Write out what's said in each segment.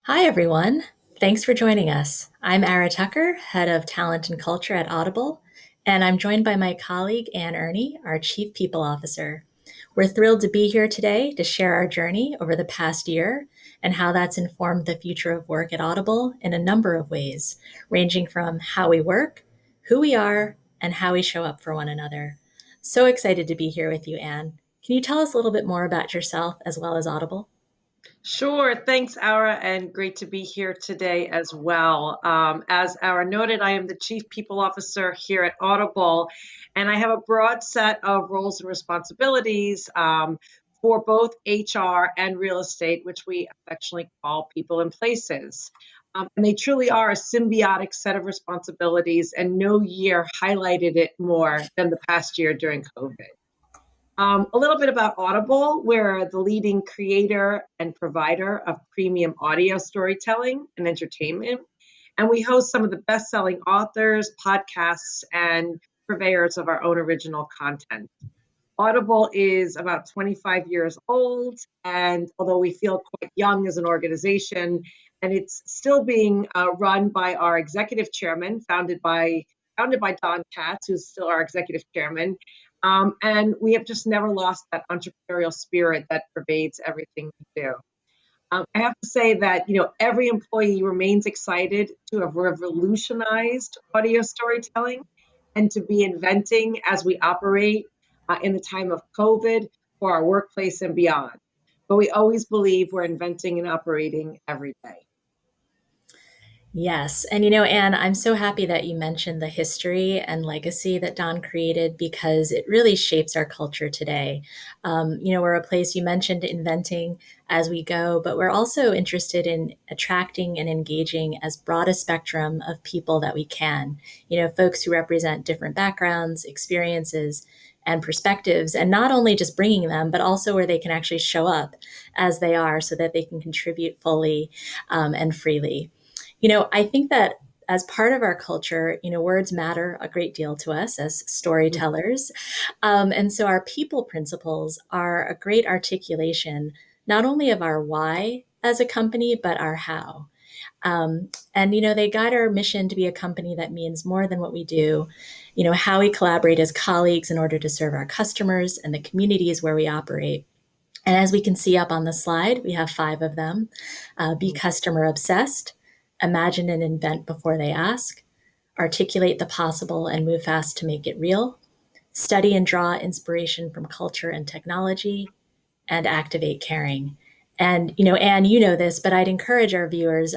Hi, everyone. Thanks for joining us. I'm Ara Tucker, Head of Talent and Culture at Audible, and I'm joined by my colleague, Erni, our Chief People Officer. We're thrilled to be here today to share our journey over the past year and how that's informed the future of work at Audible in a number of ways, ranging from how we work, who we are, and how we show up for one another. So excited to be here with you, Anne. Can you tell us a little bit more about yourself as well as Audible? Sure. Thanks, Ara, and great to be here today as well. As Ara noted, I am the Chief People Officer here at Audible, and I have a broad set of roles and responsibilities for both HR and real estate, which we affectionately call people and places. And they truly are a symbiotic set of responsibilities, and no year highlighted it more than the past year during COVID. A little bit about Audible. We're the leading creator and provider of premium audio storytelling and entertainment. And we host some of the best selling authors, podcasts, and purveyors of our own original content. Audible is about 25 years old, and although we feel quite young as an organization, and it's still being run by our executive chairman, founded by Don Katz, who's still our executive chairman. And we have just never lost that entrepreneurial spirit that pervades everything we do. I have to say that every employee remains excited to have revolutionized audio storytelling and to be inventing as we operate in the time of COVID for our workplace and beyond. But we always believe we're inventing and operating every day. Yes. And Anne, I'm so happy that you mentioned the history and legacy that Don created because it really shapes our culture today. We're a place you mentioned inventing as we go, but we're also interested in attracting and engaging as broad a spectrum of people that we can. Folks who represent different backgrounds, experiences, and perspectives, and not only just bringing them, but also where they can actually show up as they are so that they can contribute fully and freely. I think that as part of our culture, words matter a great deal to us as storytellers. And so our people principles are a great articulation, not only of our why as a company, but our how. And they guide our mission to be a company that means more than what we do, how we collaborate as colleagues in order to serve our customers and the communities where we operate. And as we can see up on the slide, we have five of them. Be customer obsessed, imagine and invent before they ask, articulate the possible and move fast to make it real, study and draw inspiration from culture and technology, and activate caring. And, Anne, you know this, but I'd encourage our viewers.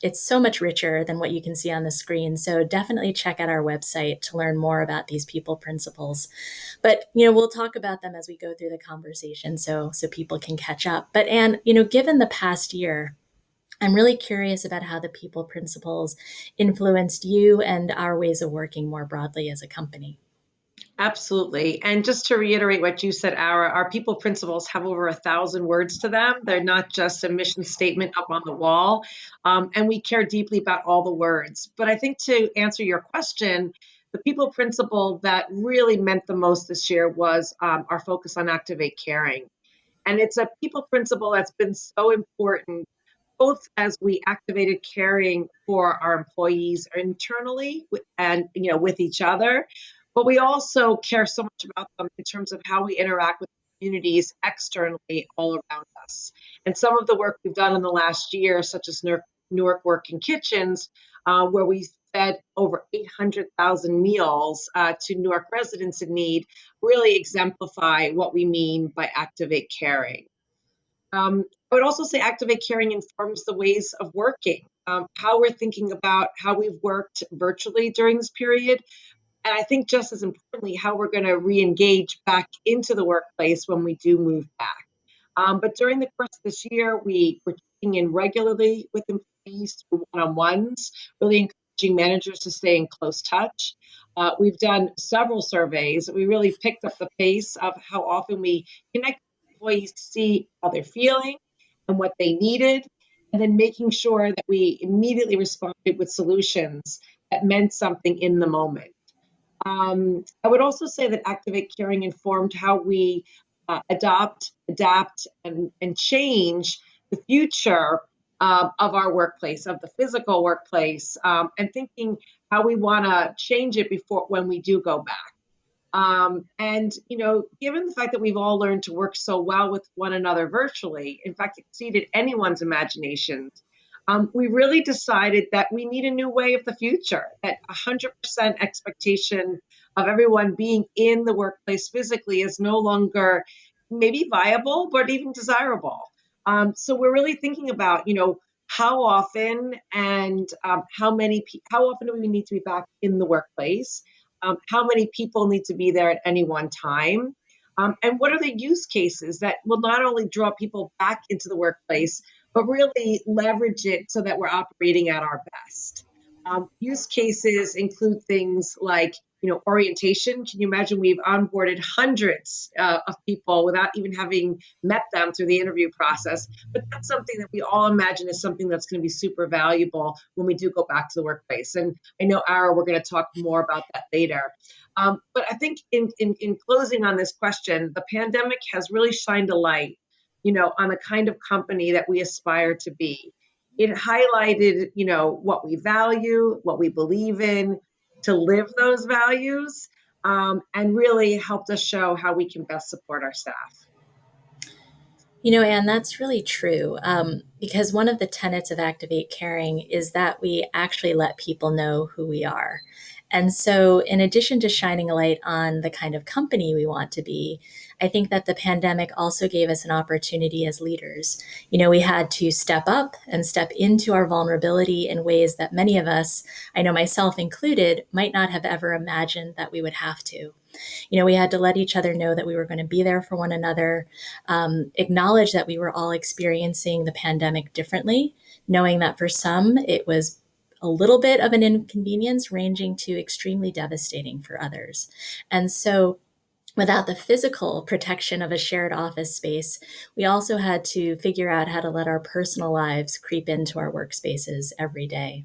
It's so much richer than what you can see on the screen. So definitely check out our website to learn more about these people principles. But, we'll talk about them as we go through the conversation so people can catch up. But, Anne, given the past year, I'm really curious about how the people principles influenced you and our ways of working more broadly as a company. Absolutely. And just to reiterate what you said, our people principles have over 1,000 words to them. They're not just a mission statement up on the wall. And we care deeply about all the words. But I think to answer your question, the people principle that really meant the most this year was our focus on activate caring. And it's a people principle that's been so important, both as we activated caring for our employees internally and with each other, but we also care so much about them in terms of how we interact with communities externally all around us. And some of the work we've done in the last year, such as Newark Working Kitchens, where we fed over 800,000 meals to Newark residents in need, really exemplify what we mean by activate caring. I would also say activate caring informs the ways of working, how we're thinking about how we've worked virtually during this period. And I think just as importantly, how we're going to re-engage back into the workplace when we do move back. But during the course of this year, we were checking in regularly with employees through one-on-ones, really encouraging managers to stay in close touch. We've done several surveys. We really picked up the pace of how often we connect with employees to see how they're feeling and what they needed, and then making sure that we immediately responded with solutions that meant something in the moment. I would also say that Activate Caring informed how we adopt, adapt, and change the future of our workplace, of the physical workplace, and thinking how we want to change it before when we do go back. And, given the fact that we've all learned to work so well with one another virtually, in fact, exceeded anyone's imaginations, we really decided that we need a new way of the future, that 100% expectation of everyone being in the workplace physically is no longer maybe viable, but even desirable. So we're really thinking about, how often and how often do we need to be back in the workplace? How many people need to be there at any one time? And what are the use cases that will not only draw people back into the workplace, but really leverage it so that we're operating at our best? Use cases include things like, orientation. Can you imagine we've onboarded hundreds of people without even having met them through the interview process? But that's something that we all imagine is something that's going to be super valuable when we do go back to the workplace. And I know, Ara, we're going to talk more about that later. But I think in closing on this question, the pandemic has really shined a light, on the kind of company that we aspire to be. It highlighted, what we value, what we believe in, to live those values, and really helped us show how we can best support our staff. Anne, that's really true. Because one of the tenets of Activate Caring is that we actually let people know who we are. And so, in addition to shining a light on the kind of company we want to be, I think that the pandemic also gave us an opportunity as leaders. We had to step up and step into our vulnerability in ways that many of us, I know myself included, might not have ever imagined that we would have to. We had to let each other know that we were going to be there for one another, acknowledge that we were all experiencing the pandemic differently, knowing that for some it was a little bit of an inconvenience, ranging to extremely devastating for others. And so, without the physical protection of a shared office space, we also had to figure out how to let our personal lives creep into our workspaces every day.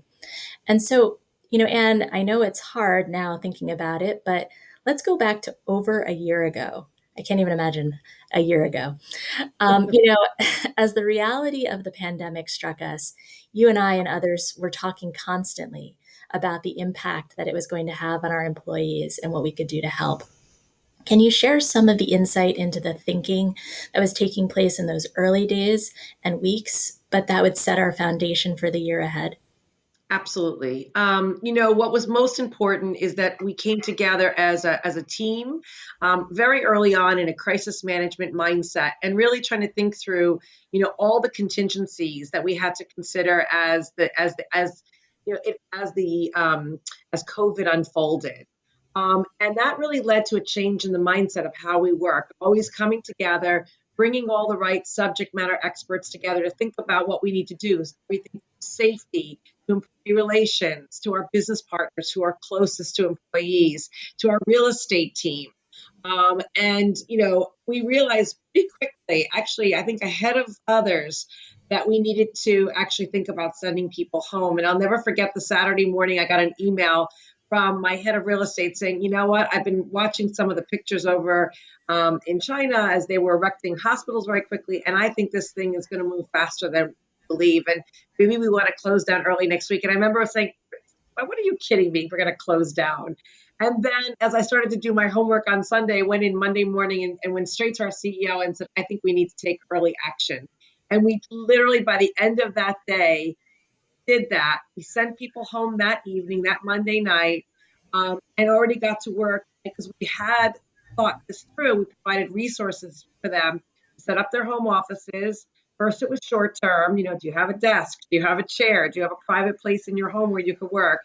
And so, Anne, I know it's hard now thinking about it, but let's go back to over a year ago. I can't even imagine a year ago. As the reality of the pandemic struck us, you and I and others were talking constantly about the impact that it was going to have on our employees and what we could do to help. Can you share some of the insight into the thinking that was taking place in those early days and weeks, but that would set our foundation for the year ahead? Absolutely. What was most important is that we came together as a team very early on in a crisis management mindset and really trying to think through, all the contingencies that we had to consider as COVID unfolded. And that really led to a change in the mindset of how we work, always coming together, bringing all the right subject matter experts together to think about what we need to do. So everything from safety to employee relations, to our business partners who are closest to employees, to our real estate team. And we realized pretty quickly, actually, I think ahead of others, that we needed to actually think about sending people home. And I'll never forget the Saturday morning, I got an email from my head of real estate saying, you know what, I've been watching some of the pictures over in China as they were erecting hospitals very quickly. And I think this thing is going to move faster than we believe. And maybe we want to close down early next week. And I remember saying, what are you kidding me? We're going to close down. And then as I started to do my homework on Sunday, went in Monday morning and went straight to our CEO and said, I think we need to take early action. And we literally, by the end of that day, did that. We sent people home that evening, that Monday night, and already got to work because we had thought this through. We provided resources for them to set up their home offices. First, it was short term. Do you have a desk? Do you have a chair? Do you have a private place in your home where you could work?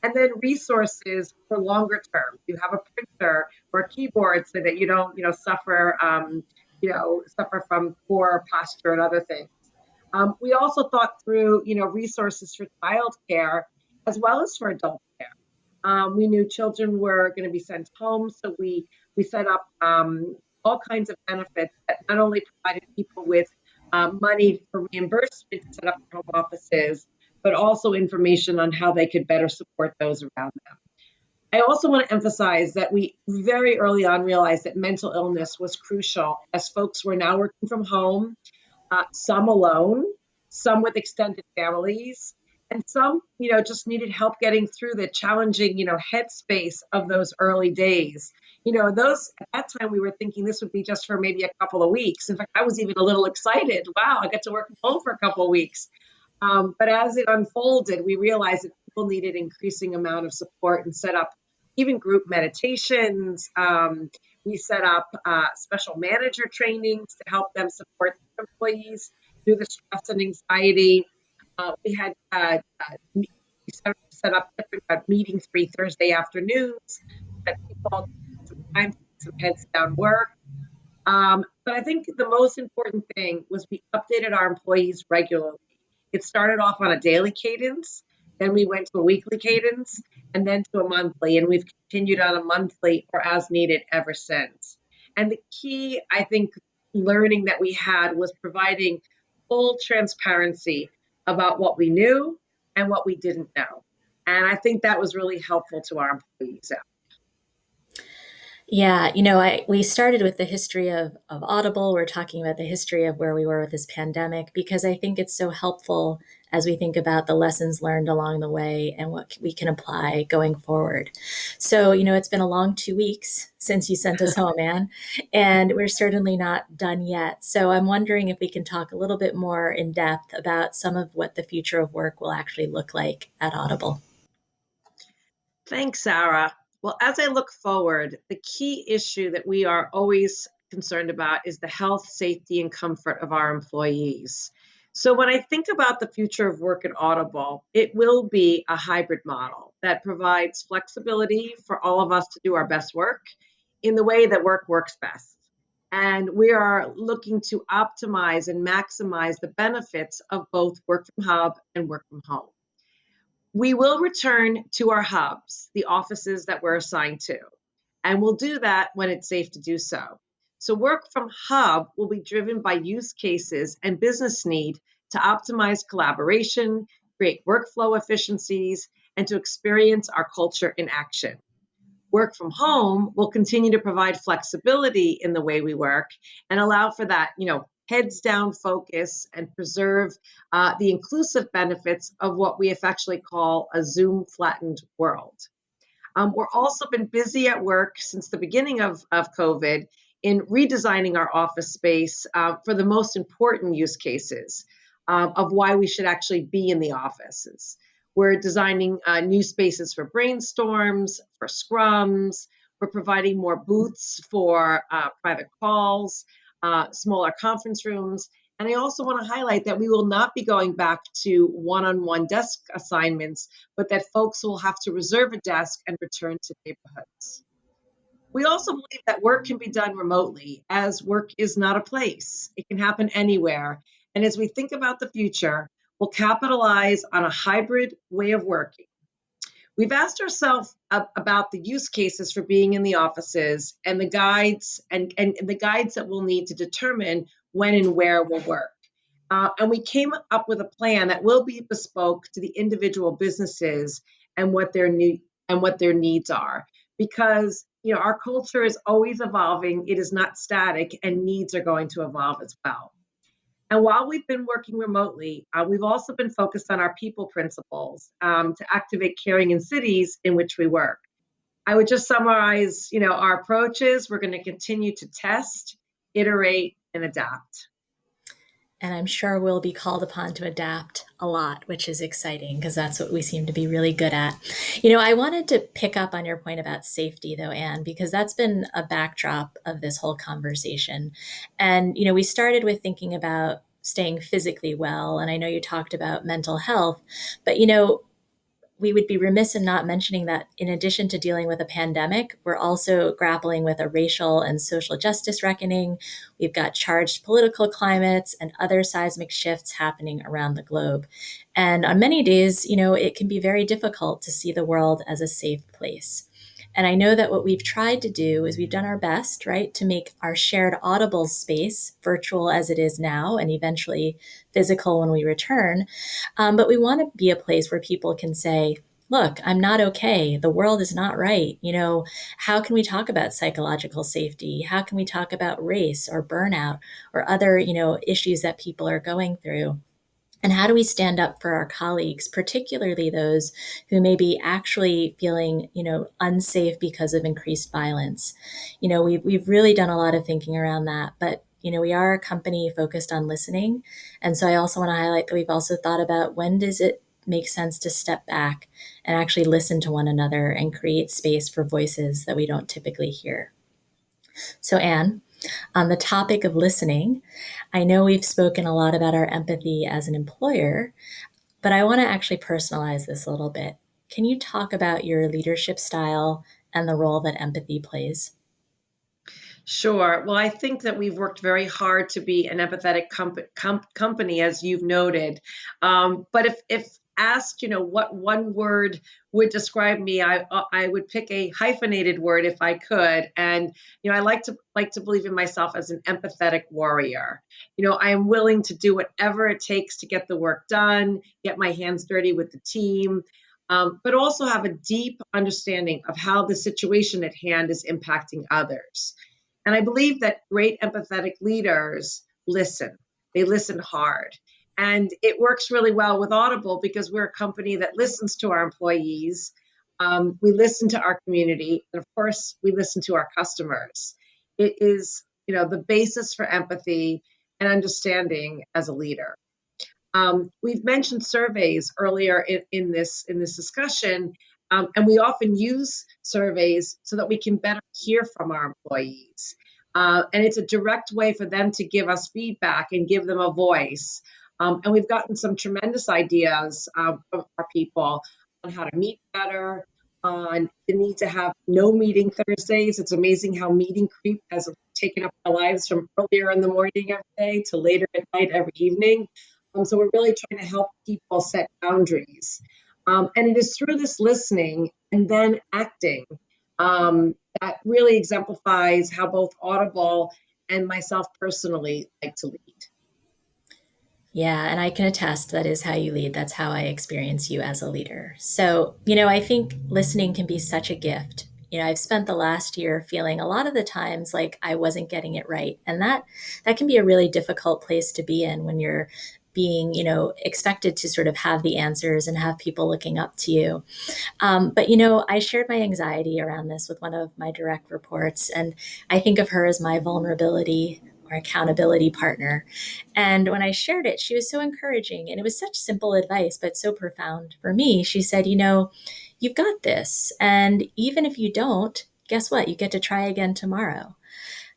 And then resources for longer term. Do you have a printer or a keyboard so that you don't, suffer from poor posture and other things. We also thought through, resources for childcare as well as for adult care. We knew children were going to be sent home, so we set up all kinds of benefits that not only provided people with money for reimbursement to set up their home offices, but also information on how they could better support those around them. I also want to emphasize that we very early on realized that mental illness was crucial as folks were now working from home, some alone, some with extended families, and some, just needed help getting through the challenging, headspace of those early days. Those at that time we were thinking this would be just for maybe a couple of weeks. In fact, I was even a little excited. Wow, I get to work from home for a couple of weeks. But as it unfolded, we realized that people needed increasing amount of support and set up even group meditations. We set up special manager trainings to help them support their employees through the stress and anxiety. We had we set up different meetings 3 Thursday afternoons that people had some time to get some heads down work. But I think the most important thing was we updated our employees regularly. It started off on a daily cadence, then we went to a weekly cadence, and then to a monthly, and we've continued on a monthly or as needed ever since. And the key, I think, learning that we had was providing full transparency about what we knew and what we didn't know. And I think that was really helpful to our employees. Yeah, we started with the history of Audible. We're talking about the history of where we were with this pandemic because I think it's so helpful as we think about the lessons learned along the way and what we can apply going forward. So, it's been a long 2 weeks since you sent us home, Anne, and we're certainly not done yet. So, I'm wondering if we can talk a little bit more in depth about some of what the future of work will actually look like at Audible. Thanks, Sarah. Well, as I look forward, the key issue that we are always concerned about is the health, safety, and comfort of our employees. So, when I think about the future of work at Audible, it will be a hybrid model that provides flexibility for all of us to do our best work in the way that work works best. And we are looking to optimize and maximize the benefits of both work from hub and work from home. We will return to our hubs, the offices that we're assigned to, and we'll do that when it's safe to do so. So, work from hub will be driven by use cases and business need to optimize collaboration, create workflow efficiencies, and to experience our culture in action. Work from home will continue to provide flexibility in the way we work and allow for that, heads down focus and preserve the inclusive benefits of what we affectionately call a Zoom flattened world. We're also been busy at work since the beginning of COVID in redesigning our office space for the most important use cases of why we should actually be in the offices. We're designing new spaces for brainstorms, for scrums. We're providing more booths for private calls, smaller conference rooms. And I also want to highlight that we will not be going back to one-on-one desk assignments, but that folks will have to reserve a desk and return to neighborhoods. We also believe that work can be done remotely, as work is not a place. It can happen anywhere. And as we think about the future, we'll capitalize on a hybrid way of working. We've asked ourselves about the use cases for being in the offices and and the guides that we'll need to determine when and where we'll work. And we came up with a plan that will be bespoke to the individual businesses and what their needs are. Because our culture is always evolving, it is not static, and needs are going to evolve as well. And while we've been working remotely, we've also been focused on our people principles to activate caring in cities in which we work. I would just summarize, our approaches. We're going to continue to test, iterate, and adapt. And I'm sure we'll be called upon to adapt a lot, which is exciting because that's what we seem to be really good at. I wanted to pick up on your point about safety, though, Anne, because that's been a backdrop of this whole conversation. And, we started with thinking about staying physically well. And I know you talked about mental health, but, we would be remiss in not mentioning that in addition to dealing with a pandemic, we're also grappling with a racial and social justice reckoning. We've got charged political climates and other seismic shifts happening around the globe. And on many days, it can be very difficult to see the world as a safe place. And I know that what we've tried to do is we've done our best, right, to make our shared Audible space, virtual as it is now, and eventually physical when we return. But we want to be a place where people can say, look, I'm not okay. The world is not right. How can we talk about psychological safety? How can we talk about race or burnout or other, issues that people are going through? And how do we stand up for our colleagues, particularly those who may be actually feeling, unsafe because of increased violence? We've really done a lot of thinking around that, but we are a company focused on listening. And so I also want to highlight that we've also thought about, when does it make sense to step back and actually listen to one another and create space for voices that we don't typically hear. So, Anne, on the topic of listening, I know we've spoken a lot about our empathy as an employer, but I want to actually personalize this a little bit. Can you talk about your leadership style and the role that empathy plays? Sure. Well, I think that we've worked very hard to be an empathetic company, as you've noted. But if asked, what one word would describe me, I would pick a hyphenated word if I could. And I like to believe in myself as an empathetic warrior. I am willing to do whatever it takes to get the work done, get my hands dirty with the team. But also have a deep understanding of how the situation at hand is impacting others. And I believe that great empathetic leaders listen. They listen hard. And it works really well with Audible because we're a company that listens to our employees. We listen to our community. And of course, we listen to our customers. It is, the basis for empathy and understanding as a leader. We've mentioned surveys earlier in this discussion, and we often use surveys so that we can better hear from our employees. And it's a direct way for them to give us feedback and give them a voice. And we've gotten some tremendous ideas from our people on how to meet better, on the need to have no meeting Thursdays. It's amazing how meeting creep has taken up our lives from earlier in the morning every day to later at night every evening. So we're really trying to help people set boundaries. And it is through this listening and then acting that really exemplifies how both Audible and myself personally like to lead. Yeah, and I can attest that is how you lead. That's how I experience you as a leader. So, I think listening can be such a gift. I've spent the last year feeling a lot of the times like I wasn't getting it right. And that can be a really difficult place to be in when you're being, expected to sort of have the answers and have people looking up to you. But I shared my anxiety around this with one of my direct reports, and I think of her as my vulnerability or accountability partner. And when I shared it, she was so encouraging, and it was such simple advice, but so profound for me. She said, you've got this. And even if you don't, guess what? You get to try again tomorrow.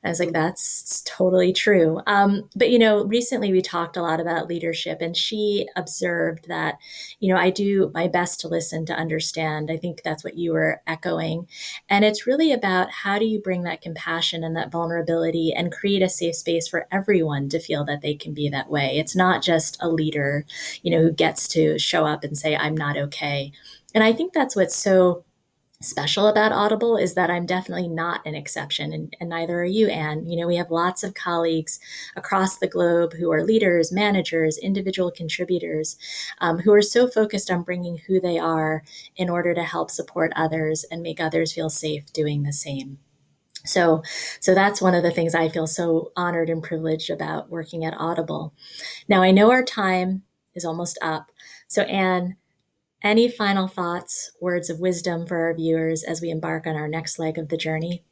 I was like, that's totally true. But, recently we talked a lot about leadership, and she observed that, I do my best to listen, to understand. I think that's what you were echoing. And it's really about, how do you bring that compassion and that vulnerability and create a safe space for everyone to feel that they can be that way. It's not just a leader, who gets to show up and say, I'm not okay. And I think that's what's so special about Audible, is that I'm definitely not an exception, and neither are you, Anne. We have lots of colleagues across the globe who are leaders, managers, individual contributors, who are so focused on bringing who they are in order to help support others and make others feel safe doing the same. So, so that's one of the things I feel so honored and privileged about working at Audible. Now, I know our time is almost up. So, Anne, any final thoughts, words of wisdom for our viewers as we embark on our next leg of the journey?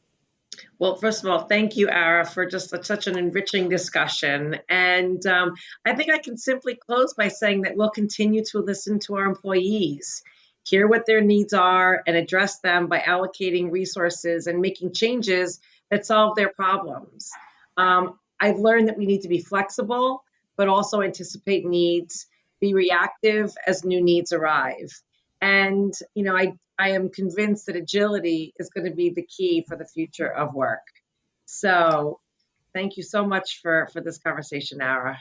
Well, first of all, thank you, Ara, for just such an enriching discussion. And I think I can simply close by saying that we'll continue to listen to our employees, hear what their needs are, and address them by allocating resources and making changes that solve their problems. I've learned that we need to be flexible, but also anticipate needs, be reactive as new needs arrive. And, I am convinced that agility is going to be the key for the future of work. So thank you so much for this conversation, Ara.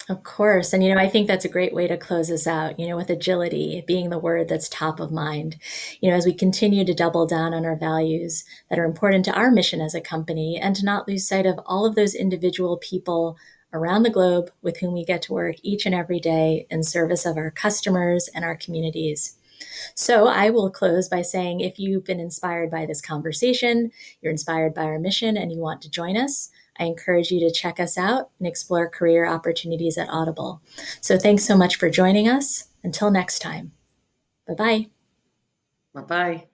Of course. And, I think that's a great way to close us out, with agility being the word that's top of mind. As we continue to double down on our values that are important to our mission as a company, and to not lose sight of all of those individual people around the globe with whom we get to work each and every day in service of our customers and our communities. So I will close by saying, if you've been inspired by this conversation, you're inspired by our mission, and you want to join us, I encourage you to check us out and explore career opportunities at Audible. So thanks so much for joining us. Until next time. Bye bye. Bye bye.